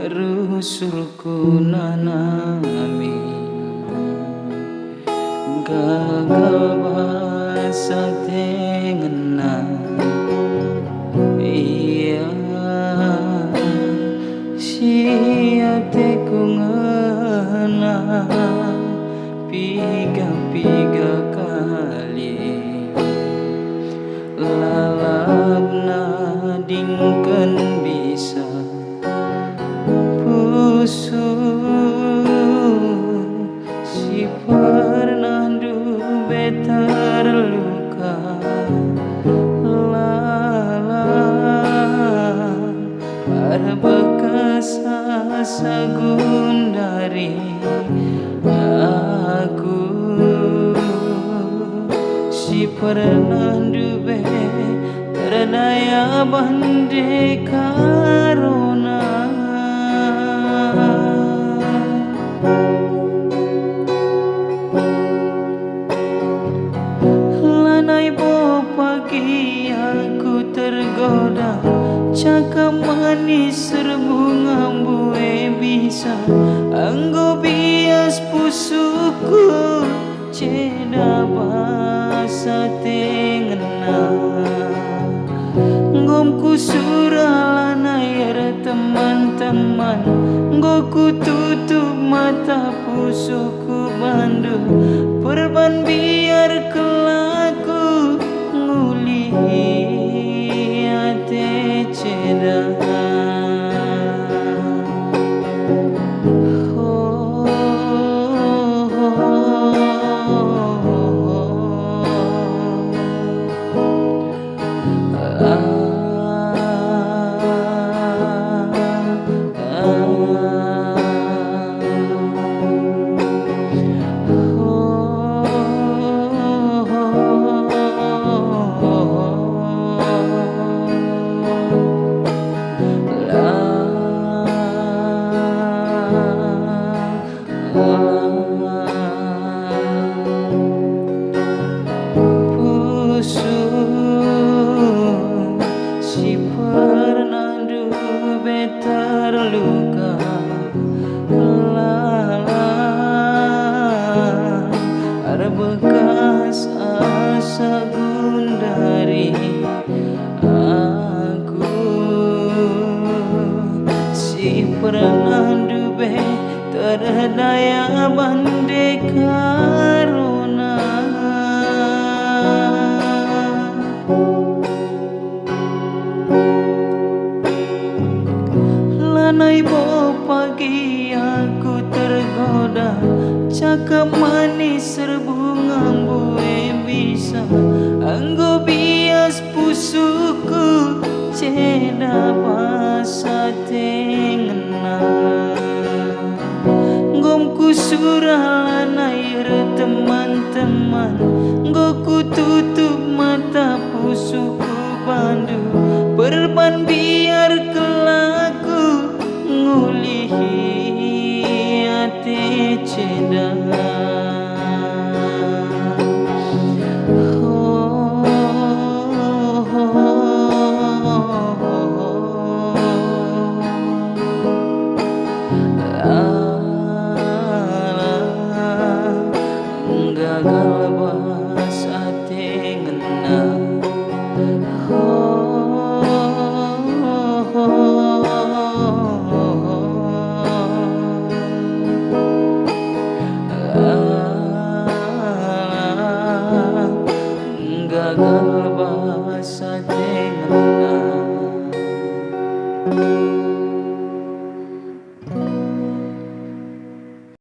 rusulku nanami gagal bahasa tengena iya siap teku ngena piga kali lalapna dingken bisa si pernah betar luka lala ada bekas sagun dari aku si pernah terdaya bande karona pagi aku tergoda cakap manis serbunga bue bisa anggo bias pusuku ceda bahasa tengena ngomku suralana air teman-teman nggoku tutup mata pusuku bandu perban biar kelaku ate ceda si pernah betar luka lala ada bekas asa gundari aku si pernah terdaya bande karona lanai pagi aku tergoda cakap manis serbunga bue bisa anggo bias pusuku ceda bahasa tengena ngomku suralan air teman-teman nggoku tutup mata pusuku bandu perban biar kelaku ngulihi ate ceda gagal bahasa tengena gagal bahasa tengena